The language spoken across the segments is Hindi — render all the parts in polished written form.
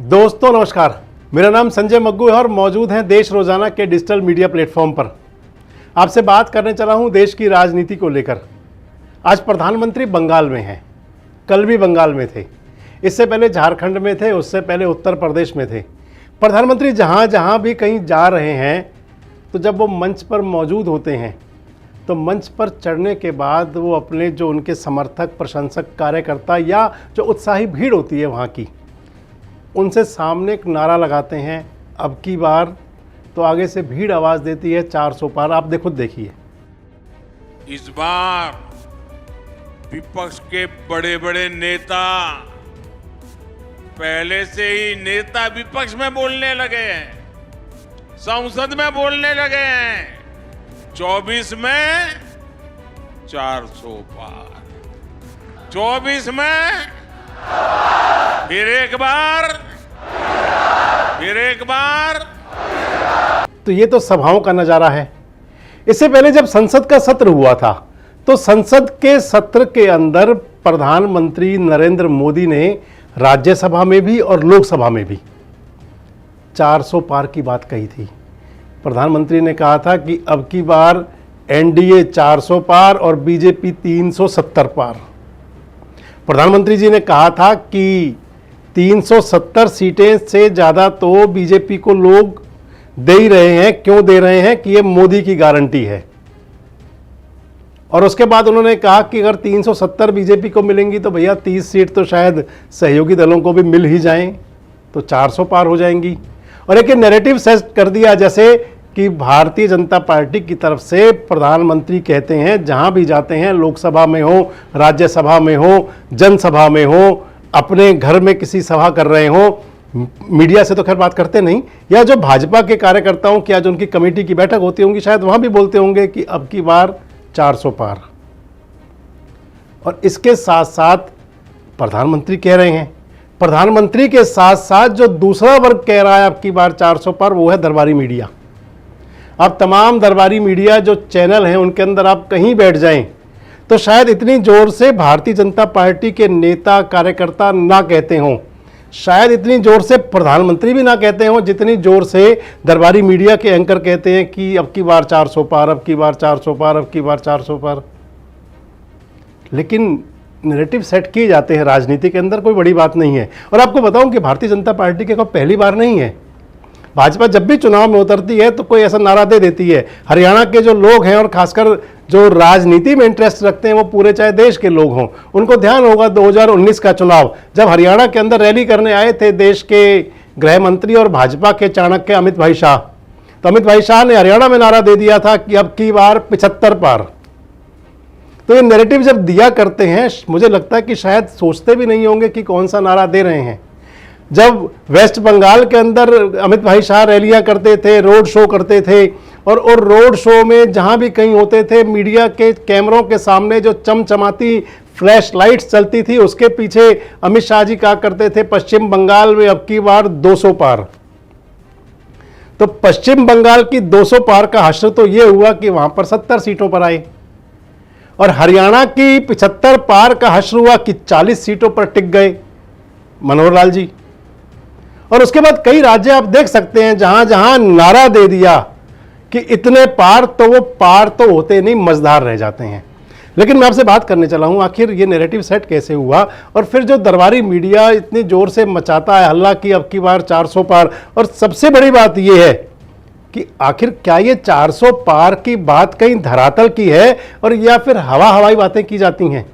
दोस्तों नमस्कार, मेरा नाम संजय मग्गू है और मौजूद हैं देश रोजाना के डिजिटल मीडिया प्लेटफॉर्म पर। आपसे बात करने चला हूं देश की राजनीति को लेकर। आज प्रधानमंत्री बंगाल में हैं, कल भी बंगाल में थे, इससे पहले झारखंड में थे, उससे पहले उत्तर प्रदेश में थे। प्रधानमंत्री जहां जहां भी कहीं जा रहे हैं तो जब वो मंच पर मौजूद होते हैं तो मंच पर चढ़ने के बाद वो अपने जो उनके समर्थक, प्रशंसक, कार्यकर्ता या जो उत्साही भीड़ होती है वहाँ की, उनसे सामने एक नारा लगाते हैं अब की बार, तो आगे से भीड़ आवाज़ देती है 400 पार। आप खुद देखिए। इस बार विपक्ष के बड़े बड़े नेता पहले से ही नेता विपक्ष में बोलने लगे हैं, संसद में बोलने लगे हैं। 24 में 400 पार, 24 में फिर एक बार। तो ये तो सभाओं का नजारा है। इससे पहले जब संसद का सत्र हुआ था तो संसद के सत्र के अंदर प्रधानमंत्री नरेंद्र मोदी ने राज्यसभा में भी और लोकसभा में भी 400 पार की बात कही थी। प्रधानमंत्री ने कहा था कि अब की बार एनडीए 400 पार और बीजेपी 370 पार। प्रधानमंत्री जी ने कहा था कि 370 सीटें से ज़्यादा तो बीजेपी को लोग दे ही रहे हैं। क्यों दे रहे हैं? कि ये मोदी की गारंटी है। और उसके बाद उन्होंने कहा कि अगर 370 बीजेपी को मिलेंगी तो भैया 30 सीट तो शायद सहयोगी दलों को भी मिल ही जाएं, तो 400 पार हो जाएंगी। और एक नैरेटिव सेट कर दिया जैसे कि भारतीय जनता पार्टी की तरफ से प्रधानमंत्री कहते हैं जहां भी जाते हैं, लोकसभा में हो, राज्यसभा में हो, जनसभा में हो, अपने घर में किसी सभा कर रहे हो, मीडिया से तो खैर बात करते नहीं, या जो भाजपा के कार्यकर्ताओं की आज उनकी कमेटी की बैठक होती होंगी, शायद वहां भी बोलते होंगे कि अब की बार 400 पार। और इसके साथ साथ प्रधानमंत्री कह रहे हैं, प्रधानमंत्री के साथ साथ जो दूसरा वर्ग कह रहा है अब की बार 400 पार, वो है दरबारी मीडिया। अब तमाम दरबारी मीडिया जो चैनल हैं उनके अंदर आप कहीं बैठ जाएं तो शायद इतनी जोर से भारतीय जनता पार्टी के नेता, कार्यकर्ता ना कहते हों, शायद इतनी जोर से प्रधानमंत्री भी ना कहते हों जितनी जोर से दरबारी मीडिया के एंकर कहते हैं कि अब की बार 400 पार, अब की बार 400 पार, अब की बार 400 पार। लेकिन नैरेटिव सेट किए जाते हैं राजनीति के अंदर, कोई बड़ी बात नहीं है। और आपको बताऊं कि भारतीय जनता पार्टी के कोई पहली बार नहीं है। भाजपा जब भी चुनाव में उतरती है तो कोई ऐसा नारा दे देती है। हरियाणा के जो लोग हैं और खासकर जो राजनीति में इंटरेस्ट रखते हैं, वो पूरे चाहे देश के लोग हों, उनको ध्यान होगा 2019 का चुनाव, जब हरियाणा के अंदर रैली करने आए थे देश के गृह मंत्री और भाजपा के चाणक्य अमित भाई शाह, तो अमित भाई शाह ने हरियाणा में नारा दे दिया था कि अब की बार 75 पार। तो ये नैरेटिव जब दिया करते हैं, मुझे लगता है कि शायद सोचते भी नहीं होंगे कि कौन सा नारा दे रहे हैं। जब वेस्ट बंगाल के अंदर अमित भाई शाह रैलियां करते थे, रोड शो करते थे, और रोड शो में जहां भी कहीं होते थे, मीडिया के कैमरों के सामने जो चमचमाती फ्लैश लाइट्स चलती थी, उसके पीछे अमित शाह जी कहा करते थे पश्चिम बंगाल में अब की बार 200 पार। तो पश्चिम बंगाल की 200 पार का हश्र तो यह हुआ कि वहां पर 70 सीटों पर आए, और हरियाणा की 75 पार का हश्र हुआ कि 40 सीटों पर टिक गए मनोहर लाल जी। और उसके बाद कई राज्य आप देख सकते हैं जहां जहां नारा दे दिया कि इतने पार, तो वो पार तो होते नहीं, मजदार रह जाते हैं। लेकिन मैं आपसे बात करने चला हूं आखिर ये नैरेटिव सेट कैसे हुआ, और फिर जो दरबारी मीडिया इतनी जोर से मचाता है हल्ला की अब की बार 400 पार। और सबसे बड़ी बात यह है कि आखिर क्या ये 400 पार की बात कहीं धरातल की है और या फिर हवाई बातें की जाती हैं।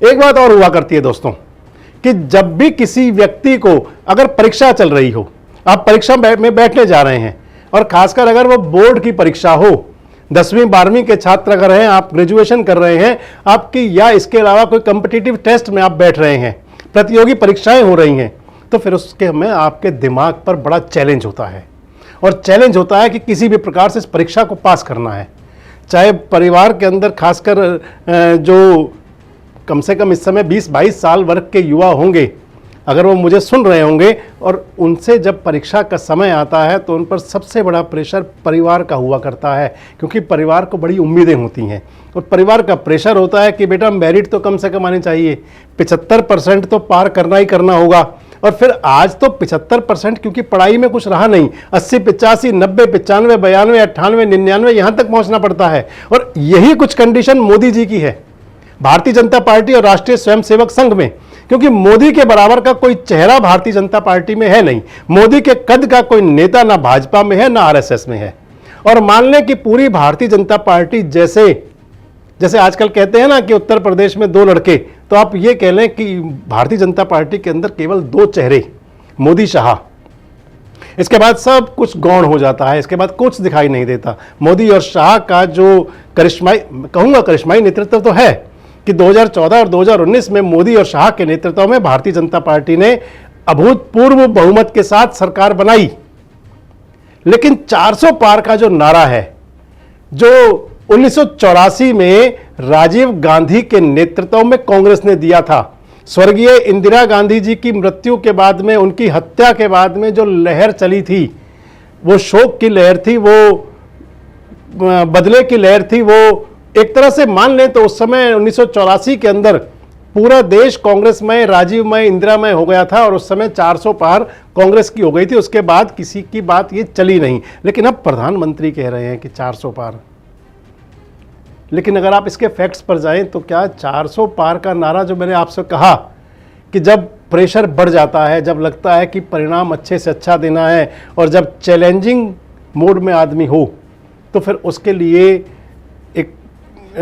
एक बात और हुआ करती है दोस्तों कि जब भी किसी व्यक्ति को अगर परीक्षा चल रही हो, आप परीक्षा में बैठने जा रहे हैं, और खासकर अगर वो बोर्ड की परीक्षा हो, 10वीं 12वीं के छात्र अगर हैं, आप ग्रेजुएशन कर रहे हैं आपकी, या इसके अलावा कोई कॉम्पिटिटिव टेस्ट में आप बैठ रहे हैं, प्रतियोगी परीक्षाएं हो रही हैं, तो फिर उसके में आपके दिमाग पर बड़ा चैलेंज होता है। और चैलेंज होता है कि किसी भी प्रकार से इस परीक्षा को पास करना है। चाहे परिवार के अंदर खासकर जो कम से कम इस समय 20-22 साल वर्ग के युवा होंगे, अगर वो मुझे सुन रहे होंगे, और उनसे जब परीक्षा का समय आता है तो उन पर सबसे बड़ा प्रेशर परिवार का हुआ करता है, क्योंकि परिवार को बड़ी उम्मीदें होती हैं। और परिवार का प्रेशर होता है कि बेटा मेरिट तो कम से कम आनी चाहिए, 75% तो पार करना ही करना होगा। और फिर आज तो 75%, क्योंकि पढ़ाई में कुछ रहा नहीं, 80, 85, 90, 95, 92, 98, 99 यहां तक पहुंचना पड़ता है। और यही कुछ कंडीशन मोदी जी की है भारतीय जनता पार्टी और राष्ट्रीय स्वयंसेवक संघ में, क्योंकि मोदी के बराबर का कोई चेहरा भारतीय जनता पार्टी में है नहीं। मोदी के कद का कोई नेता ना भाजपा में है ना आरएसएस में है। और मान लें कि पूरी भारतीय जनता पार्टी जैसे आजकल कहते हैं ना कि उत्तर प्रदेश में 2 लड़के, तो आप ये कह लें कि भारतीय जनता पार्टी के अंदर केवल 2 चेहरे, मोदी शाह। इसके बाद सब कुछ गौण हो जाता है, इसके बाद कुछ दिखाई नहीं देता। मोदी और शाह का जो करिश्माई नेतृत्व तो है कि 2014 और 2019 में मोदी और शाह के नेतृत्व में भारतीय जनता पार्टी ने अभूतपूर्व बहुमत के साथ सरकार बनाई। लेकिन 400 पार का जो नारा है, जो 1984 में राजीव गांधी के नेतृत्व में कांग्रेस ने दिया था, स्वर्गीय इंदिरा गांधी जी की मृत्यु के बाद में, उनकी हत्या के बाद में जो लहर चली थी, वो शोक की लहर थी, वो बदले की लहर थी, वो एक तरह से मान लें तो उस समय 1984 के अंदर पूरा देश कांग्रेसमय, राजीवमय, इंदिरामय हो गया था और उस समय 400 पार कांग्रेस की हो गई थी। उसके बाद किसी की बात ये चली नहीं। लेकिन अब प्रधानमंत्री कह रहे हैं कि 400 पार। लेकिन अगर आप इसके फैक्ट्स पर जाएं तो क्या 400 पार का नारा, जो मैंने आपसे कहा कि जब प्रेशर बढ़ जाता है, जब लगता है कि परिणाम अच्छे से अच्छा देना है और जब चैलेंजिंग मोड में आदमी हो, तो फिर उसके लिए एक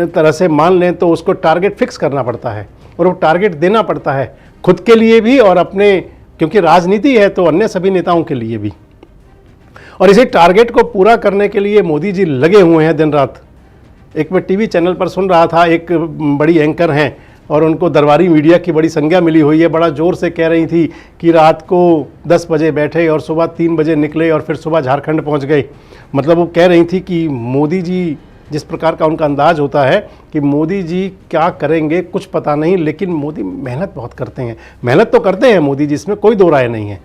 तरह से मान लें तो उसको टारगेट फिक्स करना पड़ता है और वो टारगेट देना पड़ता है खुद के लिए भी और अपने, क्योंकि राजनीति है तो अन्य सभी नेताओं के लिए भी। और इसी टारगेट को पूरा करने के लिए मोदी जी लगे हुए हैं दिन रात। एक मैं टीवी चैनल पर सुन रहा था, एक बड़ी एंकर हैं और उनको दरबारी मीडिया की बड़ी संज्ञा मिली हुई है, बड़ा जोर से कह रही थी कि रात को 10 बजे बैठे और सुबह 3 बजे निकले और फिर सुबह झारखंड पहुंच गए। मतलब वो कह रही थी कि मोदी जी, जिस प्रकार का उनका अंदाज होता है कि मोदी जी क्या करेंगे कुछ पता नहीं, लेकिन मोदी मेहनत बहुत करते हैं। मेहनत तो करते हैं मोदी जी, इसमें कोई दो राय नहीं है।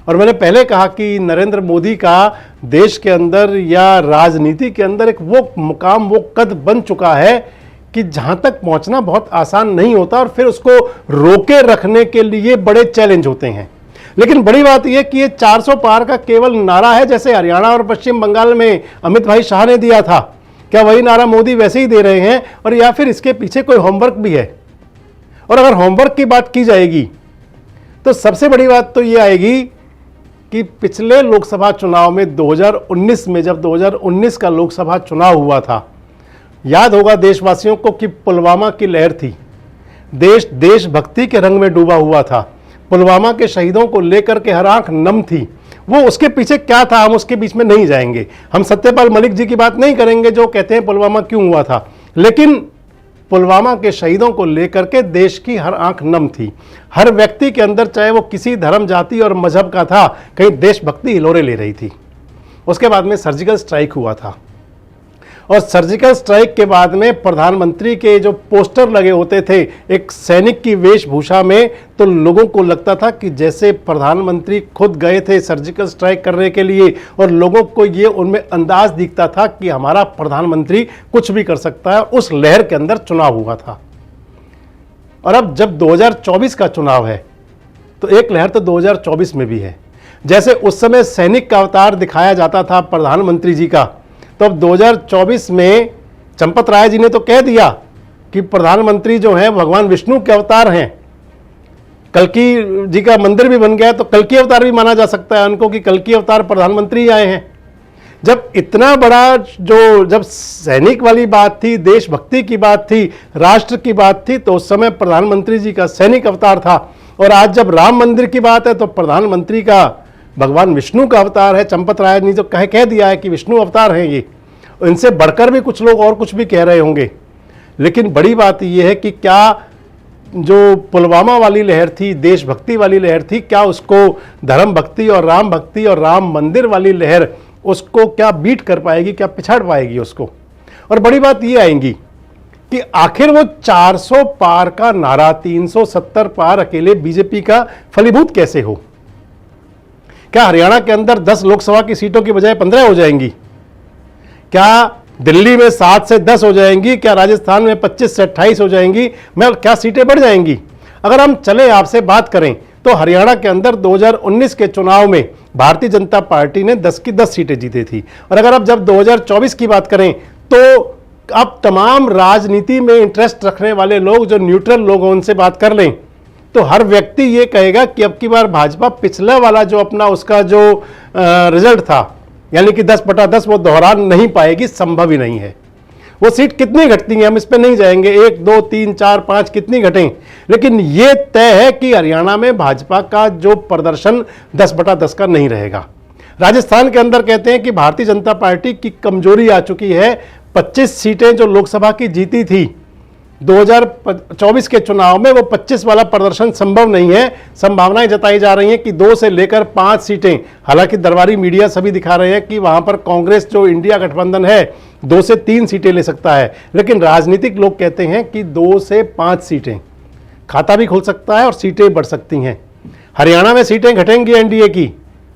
और मैंने पहले कहा कि नरेंद्र मोदी का देश के अंदर या राजनीति के अंदर एक वो मुकाम, वो कद बन चुका है कि जहां तक पहुंचना बहुत आसान नहीं होता और फिर उसको रोके रखने के लिए बड़े चैलेंज होते हैं। लेकिन बड़ी बात यह कि ये 400 पार का केवल नारा है, जैसे हरियाणा और पश्चिम बंगाल में अमित भाई शाह ने दिया था, क्या वही नारा मोदी वैसे ही दे रहे हैं? और या फिर इसके पीछे कोई होमवर्क भी है? और अगर होमवर्क की बात की जाएगी तो सबसे बड़ी बात तो ये आएगी कि पिछले लोकसभा चुनाव में 2019 में, जब 2019 का लोकसभा चुनाव हुआ था, याद होगा देशवासियों को कि पुलवामा की लहर थी, देश देशभक्ति के रंग में डूबा हुआ था, पुलवामा के शहीदों को लेकर के हर आंख नम थी। वो उसके पीछे क्या था, हम उसके बीच में नहीं जाएंगे। हम सत्यपाल मलिक जी की बात नहीं करेंगे जो कहते हैं पुलवामा क्यों हुआ था, लेकिन पुलवामा के शहीदों को लेकर के देश की हर आंख नम थी। हर व्यक्ति के अंदर, चाहे वो किसी धर्म, जाति और मजहब का था, कहीं देशभक्ति हिलोरे ले रही थी। उसके बाद में सर्जिकल स्ट्राइक हुआ था और सर्जिकल स्ट्राइक के बाद में प्रधानमंत्री के जो पोस्टर लगे होते थे एक सैनिक की वेशभूषा में, तो लोगों को लगता था कि जैसे प्रधानमंत्री खुद गए थे सर्जिकल स्ट्राइक करने के लिए और लोगों को ये उनमें अंदाज दिखता था कि हमारा प्रधानमंत्री कुछ भी कर सकता है। उस लहर के अंदर चुनाव हुआ था। और अब जब 2024 का चुनाव है तो एक लहर तो 2024 में भी है। जैसे उस समय सैनिक का अवतार दिखाया जाता था प्रधानमंत्री जी का, तो अब 2024 में चंपत राय जी ने तो कह दिया कि प्रधानमंत्री जो हैं भगवान विष्णु के अवतार हैं। कल्कि जी का मंदिर भी बन गया तो कल्कि अवतार भी माना जा सकता है उनको कि कल्कि अवतार प्रधानमंत्री आए हैं। जब इतना बड़ा जब सैनिक वाली बात थी, देशभक्ति की बात थी, राष्ट्र की बात थी, तो उस समय प्रधानमंत्री जी का सैनिक अवतार था। और आज जब राम मंदिर की बात है तो प्रधानमंत्री का भगवान विष्णु का अवतार है। चंपत राय ने जो कह दिया है कि विष्णु अवतार हैं ये, इनसे बढ़कर भी कुछ लोग और कुछ भी कह रहे होंगे। लेकिन बड़ी बात यह है कि क्या जो पुलवामा वाली लहर थी, देशभक्ति वाली लहर थी, क्या उसको धर्म भक्ति और राम मंदिर वाली लहर उसको क्या बीट कर पाएगी, क्या पिछाड़ पाएगी उसको? और बड़ी बात ये आएगी कि आखिर वो 400 पार का नारा 370 पार अकेले बीजेपी का फलीभूत कैसे हो? क्या हरियाणा के अंदर 10 लोकसभा की सीटों की बजाय 15 हो जाएंगी? क्या दिल्ली में 7 से 10 हो जाएंगी? क्या राजस्थान में 25 से 28 हो जाएंगी? क्या सीटें बढ़ जाएंगी? अगर हम चले आपसे बात करें तो हरियाणा के अंदर 2019 के चुनाव में भारतीय जनता पार्टी ने 10 की 10 सीटें जीती थी। और अगर अब जब 2024 की बात करें तो अब तमाम राजनीति में इंटरेस्ट रखने वाले लोग, जो न्यूट्रल लोग हैं, उनसे बात कर लें तो हर व्यक्ति ये कहेगा कि अब की बार भाजपा पिछला वाला जो अपना उसका जो रिजल्ट था, यानी कि 10/10, वो दोहरा नहीं पाएगी, संभव ही नहीं है। वो सीट कितनी घटती हैं हम इस पे नहीं जाएंगे, 1, 2, 3, 4, 5 कितनी घटें, लेकिन ये तय है कि हरियाणा में भाजपा का जो प्रदर्शन 10/10 का नहीं रहेगा। राजस्थान के अंदर कहते हैं कि भारतीय जनता पार्टी की कमजोरी आ चुकी है। 25 सीटें जो लोकसभा की जीती थी 2024 के चुनाव में, वो 25 वाला प्रदर्शन संभव नहीं है। संभावनाएं जताई जा रही हैं कि 2 से लेकर 5 सीटें, हालांकि दरबारी मीडिया सभी दिखा रहे हैं कि वहां पर कांग्रेस जो इंडिया गठबंधन है 2 से 3 सीटें ले सकता है, लेकिन राजनीतिक लोग कहते हैं कि 2 से 5 सीटें, खाता भी खुल सकता है और सीटें बढ़ सकती हैं। हरियाणा में सीटें घटेंगी एनडीए की,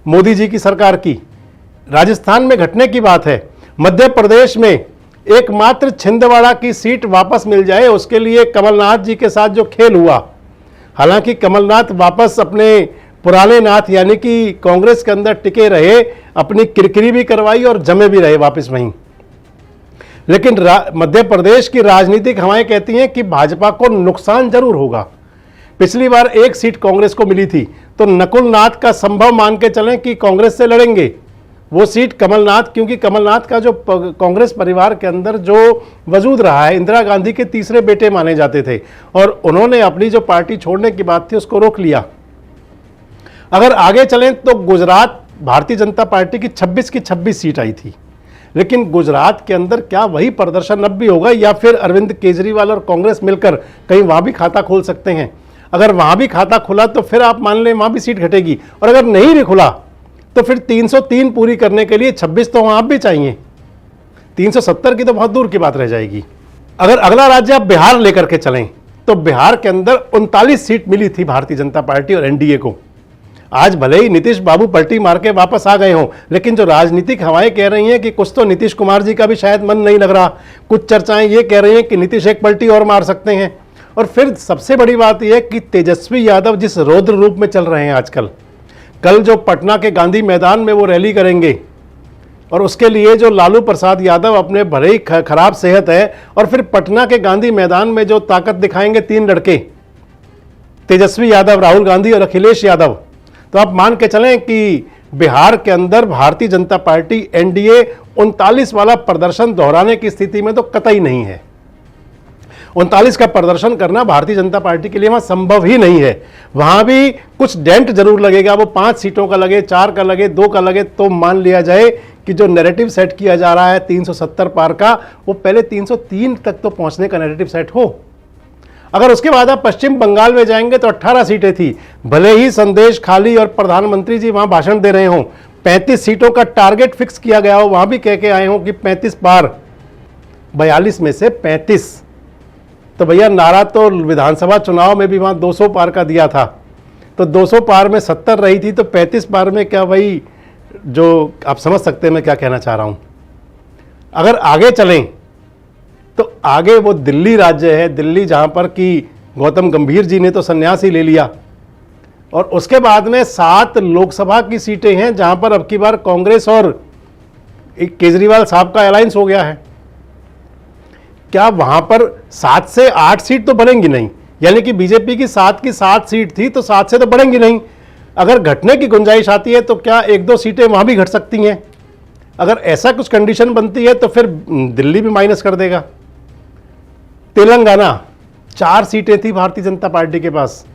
मोदी जी की सरकार की। राजस्थान में घटने की बात है। मध्य प्रदेश में एकमात्र छिंदवाड़ा की सीट वापस मिल जाए, उसके लिए कमलनाथ जी के साथ जो खेल हुआ, हालांकि कमलनाथ वापस अपने पुराने नाथ यानी कि कांग्रेस के अंदर टिके रहे, अपनी किरकिरी भी करवाई और जमे भी रहे वापस वहीं, लेकिन मध्य प्रदेश की राजनीतिक हवाएं कहती हैं कि भाजपा को नुकसान जरूर होगा। पिछली बार 1 सीट कांग्रेस को मिली थी, तो नकुल नाथ का संभव मान के चलें कि कांग्रेस से लड़ेंगे। वो सीट कमलनाथ, क्योंकि कमलनाथ का जो कांग्रेस परिवार के अंदर जो वजूद रहा है, इंदिरा गांधी के तीसरे बेटे माने जाते थे, और उन्होंने अपनी जो पार्टी छोड़ने की बात थी उसको रोक लिया। अगर आगे चलें तो गुजरात भारतीय जनता पार्टी की 26 की 26 सीट आई थी, लेकिन गुजरात के अंदर क्या वही प्रदर्शन अब भी होगा, या फिर अरविंद केजरीवाल और कांग्रेस मिलकर कहीं वहां भी खाता खोल सकते हैं? अगर वहां भी खाता खुला तो फिर आप मान लें वहां भी सीट घटेगी, और अगर नहीं भी खुला तो फिर 303 पूरी करने के लिए 26 तो वहां भी चाहिए, 370 की तो बहुत दूर की बात रह जाएगी। अगर अगला राज्य आप बिहार लेकर के चलें तो बिहार के अंदर 39 सीट मिली थी भारतीय जनता पार्टी और एनडीए को। आज भले ही नीतीश बाबू पलटी मार के वापस आ गए हों, लेकिन जो राजनीतिक हवाएं कह रही हैं कि कुछ तो नीतीश कुमार जी का भी शायद मन नहीं लग रहा, कुछ चर्चाएं ये कह रही हैं कि नीतीश एक पलटी और मार सकते हैं। और फिर सबसे बड़ी बात यह है कि तेजस्वी यादव जिस रौद्र रूप में चल रहे हैं आजकल, कल जो पटना के गांधी मैदान में वो रैली करेंगे, और उसके लिए जो लालू प्रसाद यादव अपने भले ही खराब सेहत है, और फिर पटना के गांधी मैदान में जो ताकत दिखाएंगे 3 लड़के, तेजस्वी यादव, राहुल गांधी और अखिलेश यादव, तो आप मान के चलें कि बिहार के अंदर भारतीय जनता पार्टी एनडीए 39 वाला प्रदर्शन दोहराने की स्थिति में तो कतई नहीं है। 39 का प्रदर्शन करना भारतीय जनता पार्टी के लिए वहां संभव ही नहीं है। वहां भी कुछ डेंट जरूर लगेगा, वो 5 सीटों का लगे, 4 का लगे, 2 का लगे, तो मान लिया जाए कि जो नैरेटिव सेट किया जा रहा है 370 पार का, वो पहले 303 तक तो पहुंचने का नैरेटिव सेट हो। अगर उसके बाद आप पश्चिम बंगाल में जाएंगे तो 18 सीटें थी, भले ही संदेश खाली और प्रधानमंत्री जी वहां भाषण दे रहे हों, 35 सीटों का टारगेट फिक्स किया गया हो, वहां भी कह के आए हों कि 35 पार, 42 में से 35, तो भैया नारा तो विधानसभा चुनाव में भी वहां 200 पार का दिया था, तो 200 पार में 70 रही थी, तो 35 पार में क्या, वही जो आप समझ सकते हैं मैं क्या कहना चाह रहा हूं। अगर आगे चलें तो आगे वो दिल्ली राज्य है, दिल्ली जहां पर कि गौतम गंभीर जी ने तो संन्यास ही ले लिया, और उसके बाद में 7 लोकसभा की सीटें हैं जहां पर अब की बार कांग्रेस और केजरीवाल साहब का अलायंस हो गया है। क्या वहां पर 7 से 8 सीट तो बढ़ेंगी नहीं, यानी कि बीजेपी की 7 की 7 सीट थी तो 7 से तो बढ़ेंगी नहीं। अगर घटने की गुंजाइश आती है तो क्या 1-2 सीटें वहां भी घट सकती हैं। अगर ऐसा कुछ कंडीशन बनती है तो फिर दिल्ली भी माइनस कर देगा। तेलंगाना 4 सीटें थी भारतीय जनता पार्टी के पास,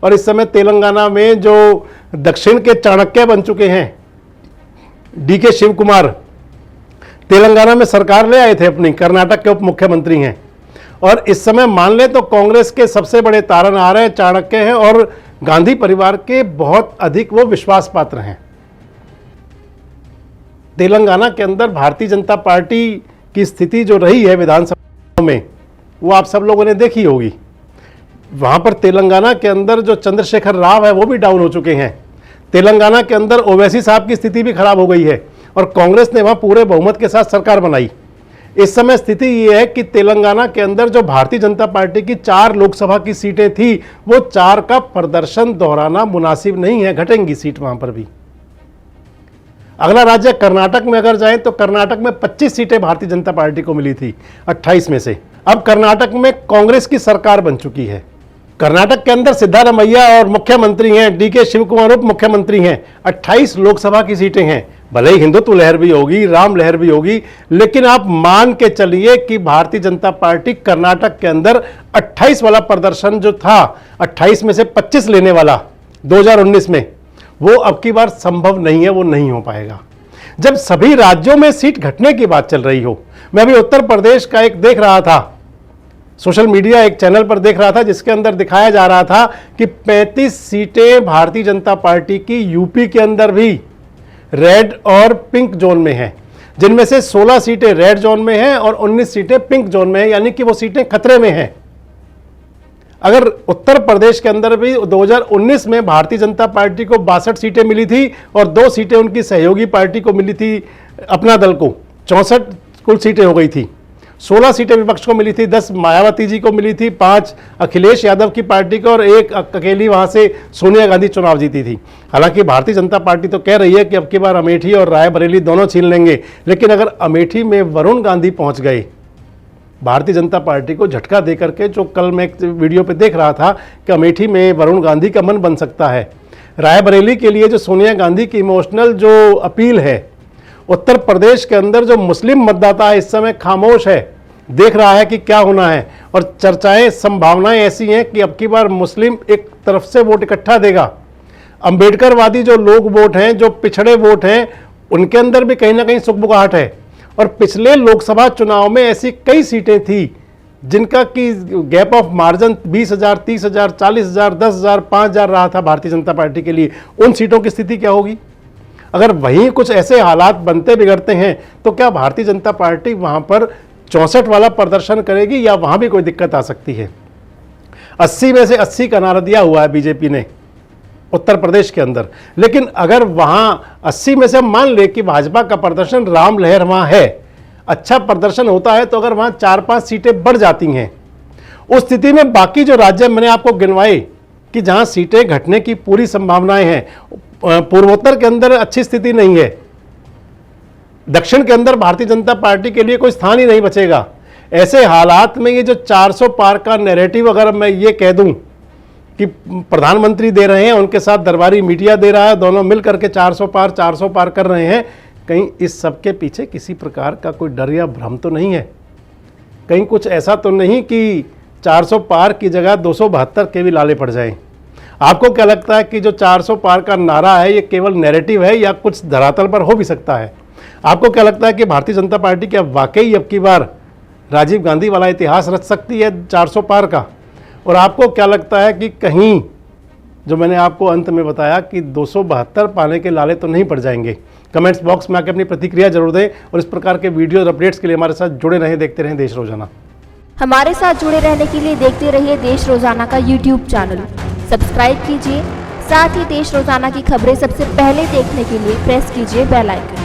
और इस समय तेलंगाना में जो दक्षिण के चाणक्य बन चुके हैं डीके शिव कुमार, तेलंगाना में सरकार ले आए थे अपनी, कर्नाटक के उप मुख्यमंत्री हैं, और इस समय मान ले तो कांग्रेस के सबसे बड़े तारनहार हैं चाणक्य हैं, और गांधी परिवार के बहुत अधिक वो विश्वास पात्र हैं। तेलंगाना के अंदर भारतीय जनता पार्टी की स्थिति जो रही है विधानसभा में, वो आप सब लोगों ने देखी होगी। वहां पर तेलंगाना के अंदर जो चंद्रशेखर राव है वो भी डाउन हो चुके हैं। तेलंगाना के अंदर ओवैसी साहब की स्थिति भी खराब हो गई है, और कांग्रेस ने वहां पूरे बहुमत के साथ सरकार बनाई। इस समय स्थिति ये है कि तेलंगाना के अंदर जो भारतीय जनता पार्टी की 4 लोकसभा की सीटें थी, वो 4 का प्रदर्शन दोहराना मुनासिब नहीं है, घटेंगी सीट वहां पर भी। अगला राज्य कर्नाटक में अगर जाएं तो कर्नाटक में 25 सीटें भारतीय जनता पार्टी को मिली थी 28 में से। अब कर्नाटक में कांग्रेस की सरकार बन चुकी है। कर्नाटक के अंदर सिद्धारमैया और मुख्यमंत्री हैं, डीके शिव कुमार उप मुख्यमंत्री हैं। 28 लोकसभा की सीटें हैं। भले ही हिंदुत्व लहर भी होगी, राम लहर भी होगी, लेकिन आप मान के चलिए कि भारतीय जनता पार्टी कर्नाटक के अंदर 28 वाला प्रदर्शन जो था, 28 में से 25 लेने वाला 2019 में, वो अब की बार संभव नहीं है, वो नहीं हो पाएगा। जब सभी राज्यों में सीट घटने की बात चल रही हो, मैं अभी उत्तर प्रदेश का एक देख रहा था, सोशल मीडिया एक चैनल पर देख रहा था, जिसके अंदर दिखाया जा रहा था कि 35 सीटें भारतीय जनता पार्टी की यूपी के अंदर भी रेड और पिंक जोन में हैं, जिनमें से 16 सीटें रेड जोन में हैं और 19 सीटें पिंक जोन में हैं, यानी कि वो सीटें खतरे में हैं। अगर उत्तर प्रदेश के अंदर भी 2019 में भारतीय जनता पार्टी को 62 सीटें मिली थी और 2 सीटें उनकी सहयोगी पार्टी को मिली थी, अपना दल को, 64 कुल सीटें हो गई थी। 16 सीटें विपक्ष को मिली थी, 10 मायावती जी को मिली थी, 5 अखिलेश यादव की पार्टी को और 1 अकेली वहां से सोनिया गांधी चुनाव जीती थी। हालांकि भारतीय जनता पार्टी तो कह रही है कि अब की बार अमेठी और रायबरेली दोनों छीन लेंगे, लेकिन अगर अमेठी में वरुण गांधी पहुंच गए, भारतीय जनता पार्टी को झटका दे करके, जो कल मैं एक वीडियो पे देख रहा था कि अमेठी में वरुण गांधी का मन बन सकता है। रायबरेली के लिए जो सोनिया गांधी की इमोशनल जो अपील है, उत्तर प्रदेश के अंदर जो मुस्लिम मतदाता है इस समय खामोश है, देख रहा है कि क्या होना है, और चर्चाएं, संभावनाएं ऐसी हैं कि अब की बार मुस्लिम एक तरफ से वोट इकट्ठा देगा। अंबेडकरवादी जो लोग वोट हैं, जो पिछड़े वोट हैं, उनके अंदर भी कहीं ना कहीं सुगबुगाहट है। और पिछले लोकसभा चुनाव में ऐसी कई सीटें थी जिनका कि गैप ऑफ मार्जिन 20,000, 30,000, 40,000, 10,000, 5,000 रहा था भारतीय जनता पार्टी के लिए। उन सीटों की स्थिति क्या होगी? अगर वहीं कुछ ऐसे हालात बनते बिगड़ते हैं तो क्या भारतीय जनता पार्टी वहां पर 64 वाला प्रदर्शन करेगी या वहां भी कोई दिक्कत आ सकती है? 80 में से 80 का नारा दिया हुआ है बीजेपी ने उत्तर प्रदेश के अंदर, लेकिन अगर वहां 80 में से मान ले कि भाजपा का प्रदर्शन, राम लहर वहां है, अच्छा प्रदर्शन होता है, तो अगर वहां 4-5 सीटें बढ़ जाती हैं, उस स्थिति में बाकी जो राज्य मैंने आपको गिनवाए कि जहां सीटें घटने की पूरी संभावनाएं हैं, पूर्वोत्तर के अंदर अच्छी स्थिति नहीं है, दक्षिण के अंदर भारतीय जनता पार्टी के लिए कोई स्थान ही नहीं बचेगा। ऐसे हालात में ये जो 400 पार का नैरेटिव, अगर मैं ये कह दूं कि प्रधानमंत्री दे रहे हैं, उनके साथ दरबारी मीडिया दे रहा है, दोनों मिल करके 400 पार कर रहे हैं, कहीं इस सब के पीछे किसी प्रकार का कोई डर या भ्रम तो नहीं है? कहीं कुछ ऐसा तो नहीं कि 400 पार की जगह 272 के भी लाले पड़ जाएं? आपको क्या लगता है कि जो 400 पार का नारा है, ये केवल नैरेटिव है या कुछ धरातल पर हो भी सकता है? आपको क्या लगता है कि भारतीय जनता पार्टी क्या वाकई अब की बार राजीव गांधी वाला इतिहास रच सकती है 400 पार का? और आपको क्या लगता है कि कहीं जो मैंने आपको अंत में बताया कि 272 पाने के लाले तो नहीं पड़ जाएंगे? कमेंट्स बॉक्स में आकर अपनी प्रतिक्रिया जरूर दें और इस प्रकार के वीडियो और अपडेट्स के लिए हमारे साथ जुड़े रहें, देखते रहें देश रोजाना। हमारे साथ जुड़े रहने के लिए देखते रहिए देश रोजाना का यूट्यूब चैनल, सब्सक्राइब कीजिए। साथ ही देश रोजाना की खबरें सबसे पहले देखने के लिए प्रेस कीजिए बेल आइकन।